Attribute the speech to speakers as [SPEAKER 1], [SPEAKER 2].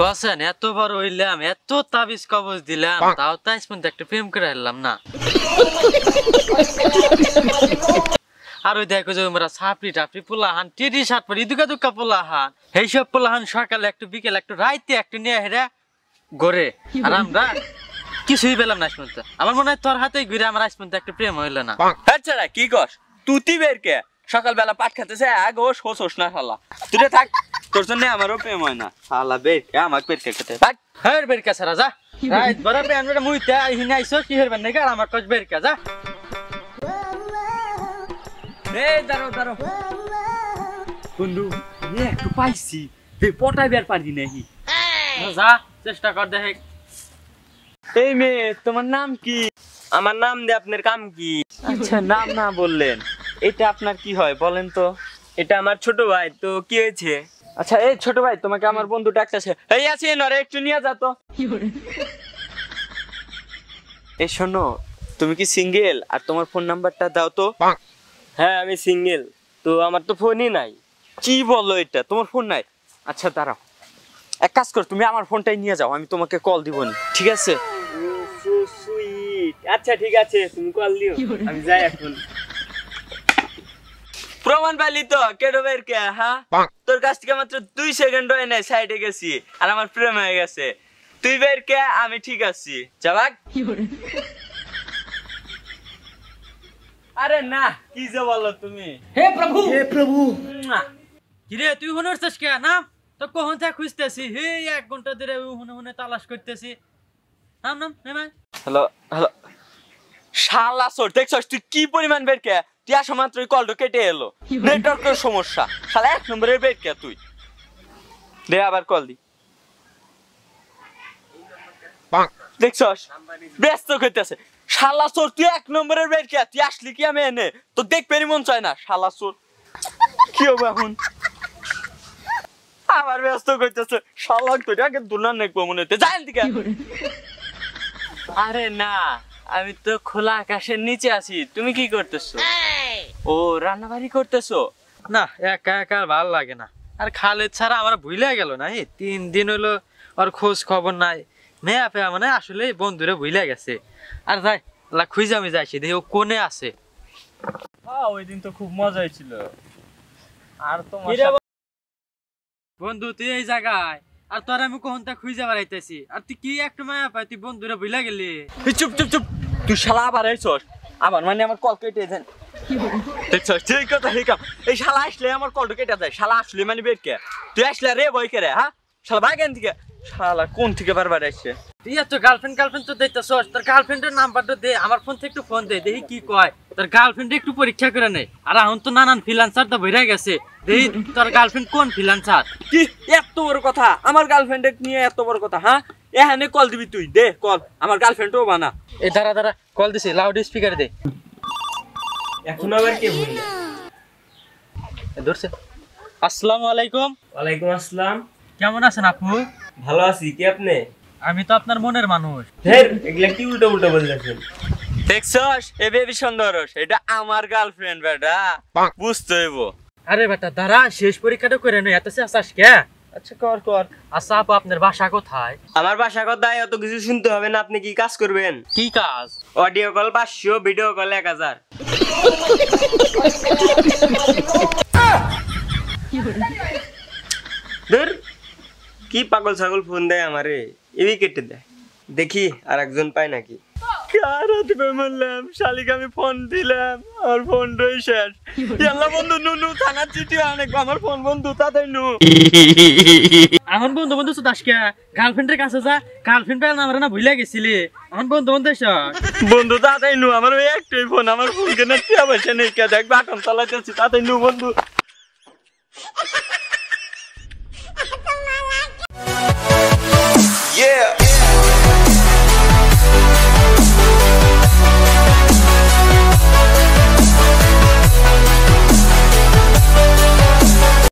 [SPEAKER 1] Cosine এত বড় হইলাম, এত তাবিজ কবজ দিলাম, তাও তাই পর্যন্ত একটা প্রেম করে হারলাম না। আর ওই দেখো যে ওরা ছাপড়ি টাপড়ি পোলাহান টেডি শার্ট পরি দুকা দুকা পোলাহান, এইসব পোলাহান সকালে একটু বিকেল একটু রাইতে একটু নিয়ে হেরা ঘরে, আর আমরা কিছুই পেলাম না আজ পর্যন্ত। আমার মনে হয় তোর হাতে ঘুরে আমার আজ পর্যন্ত একটা প্রেম হইলো না।
[SPEAKER 2] আচ্ছা কি কস তুই বের কে সকালবেলা পাট খাতেছে আগে ও শোষ না শালা, তুই থাক, তোর জন্য আমারও প্রেম হয় না শালা, বের কে আমার পেট খেতে থাক।
[SPEAKER 1] হ্যাঁ বের কে সারা যা, রাইত বড় প্রেম রে মুইতে হিনা আইছো কি হরবেন না, আর আমার কস বের কে যা।
[SPEAKER 2] এই দাঁড়াও বন্ধু, একটু পাইছি পটাই বের পারি নাকি,
[SPEAKER 1] যা চেষ্টা কর দেখে।
[SPEAKER 2] এই মেয়ে তোমার নাম কি? আমার নাম দিয়ে আপনার কাম কি? আচ্ছা নাম না বললেন, এটা আপনার কি হয় বলেন তো? এটা আমার ছোট ভাই, তো কি হয়েছে? আচ্ছা এই ছোট ভাই তোমাকে আমার বন্ধু ডাকতেছে, এই আছে নরে একটু নিয়ে যা তো। এই শোনো, তুমি কি সিঙ্গেল? আর তোমার ফোন নাম্বারটা দাও তো। হ্যাঁ আমি সিঙ্গেল, তো আমার তো ফোনই নাই। কি বলো এটা, তোমার ফোন নাই? আচ্ছা দাঁড়াও, এক কাজ কর, তুমি আমার ফোনটাই নিয়ে যাও, আমি তোমাকে কল দিব নি, ঠিক আছে? আচ্ছা ঠিক আছে, তুমি কল দিও, আমি যাই এখন। প্রমাণ পাইলি তো কেডো বের কে? হ্যাঁ তোর কাছ থেকে মাত্র 2 সেকেন্ড হয় নাই সাইডে গেছি আর আমার প্রেম হয়ে গেছে। তুই বের কে, আমি ঠিক আছি, যাবাক। আরে না কি যে বলো তুমি।
[SPEAKER 1] হে প্রভু কিরে তুই হুনর চাস কে না, তো কখন থেকে খুঁজতেছি, হে 1 ঘন্টা ধরে হুনে তালাশ করতেছি। নাম নাম নেমা।
[SPEAKER 2] হ্যালো শালা সর, দেখছস তুই কি পরিমাণ বের কে? তুই আসা মাত্রই কলটা কেটে এলো, নেটওয়ার্কের সমস্যা শালা, 1 নম্বরের বের কে তুই। দে আবার কল দি, দেখছস ব্যস্ত করতেছে শালা চোর, তুই 1 নম্বরের বের কে? তুই আসলি কি আমি এনে তো দেখবেনি মন চায় না শালা চোর, কি হবে এখন? আবার ব্যস্ত করতেছে শালা, তুই আগে দুলান নেকবো মনে হতে, জানেন দিকে। আরে না আমি তো খোলা আকাশের নিচে আছি, তুমি কি করতেছো? ও রান্নাবাড়ি করতেছো?
[SPEAKER 1] না একা একা ভাল লাগে না, আর খালেদ ছাড়া আমার ভুলে গেল না, এই 3 দিন হলো ওর খোঁজ খবর নাই। মেয়া পেয়া মানে আসলে বন্ধুরে ভুলে গেছে। আর যাই খুঁজে আমি যাইছি দেখি ও কোনে আছে।
[SPEAKER 2] ওই দিন তো খুব মজা হয়েছিল। আর তোমার
[SPEAKER 1] বন্ধু তুই এই জায়গায়, আর তোর আমি কখন তা খুঁজে বেড়াইতেছি, আর তুই কি একটু মায়া পাই, তুই বন্ধুরে ভুলে গেলি।
[SPEAKER 2] চুপ চুপ চুপ, তুই শালা আবার আইছস, আবার মানে আমার কল কেটে দেন, দেখছস ঠিক কথা হিকাম। এই শালা আসলে আমার কলটা কেটে যায়, শালা আসলে মানে বের কে? তুই আসলে রে বই কে রে? হ্যাঁ শালা বাগেন থেকে, শালা কোন থেকে বারবার আসছে?
[SPEAKER 1] তুই এত গার্লফ্রেন্ড তো দেখতেছস, তোর গার্লফ্রেন্ডের নাম্বারটা দে, আমার ফোন থেকে একটু ফোন দে দেখি কি কয়। তোর গার্লফ্রেন্ড একটু পরীক্ষা করে নে, আর এখন তো নানান ফ্রিল্যান্সার তো বেড়ে গেছে, দেখি তোর গার্লফ্রেন্ড কোন ফ্রিল্যান্সার।
[SPEAKER 2] কি এত বড় কথা আমার গার্লফ্রেন্ড নিয়ে, এত বড় কথা? হ্যাঁ এখানে কল দিবি তুই, দে কল, আমার গার্লফ্রেন্ডও বানা।
[SPEAKER 1] এই দাঁড়া কল দিছি, লাউড স্পিকারে দে।
[SPEAKER 2] এখন আবার কে বললি?
[SPEAKER 1] ধরছে। আসসালামু আলাইকুম।
[SPEAKER 2] ওয়ালাইকুম আসসালাম।
[SPEAKER 1] কেমন আছেন আপু?
[SPEAKER 2] ভালো আছি, কি আপনি?
[SPEAKER 1] আমি তো আপনার মনের মানুষ।
[SPEAKER 2] ধের এগুলা কি উল্টো উল্টো বলতেছেন? দেখছস এ বেবি সুন্দরস, এটা আমার গার্লফ্রেন্ড বেটা, বুঝতে হইব।
[SPEAKER 1] আরে বেটা দাঁড়া, শেষ পরীক্ষাটা করে নে, এত চেঁচাস কে?
[SPEAKER 2] আচ্ছা কর।
[SPEAKER 1] আচ্ছা আপু আপনার বাসা কোথায়?
[SPEAKER 2] আমার বাসা কোথায় অত কিছু শুনতে হবে না, আপনি কি কাজ করবেন?
[SPEAKER 1] কি কাজ?
[SPEAKER 2] Audio call 500, video call 1000। ধুর কি পাগল ছাগল ফোন দেয় আমারে, এবি কেটে দেয়, দেখি আর একজন পায় নাকি। বললাম শালিকে আমি ফোন দিলাম, আমার ফোনটাই শেষ। আল্লাহ বন্ধু নুনু থানার চিঠি অনেক, আমার ফোন বন্ধু তাদের নু।
[SPEAKER 1] এখন বন্ধু তো দাসকে গার্লফ্রেন্ডের কাছে যা, গার্লফ্রেন্ড পেল না, আমরা না ভুলে গেছিলি, এখন বন্ধু
[SPEAKER 2] বন্ধু তাদের নু, আমার ওই একটাই ফোন, আমার ফোন কেনার পয়সা নেই, কে দেখ বাটন চালাইতেছি, তাদের নু বন্ধু।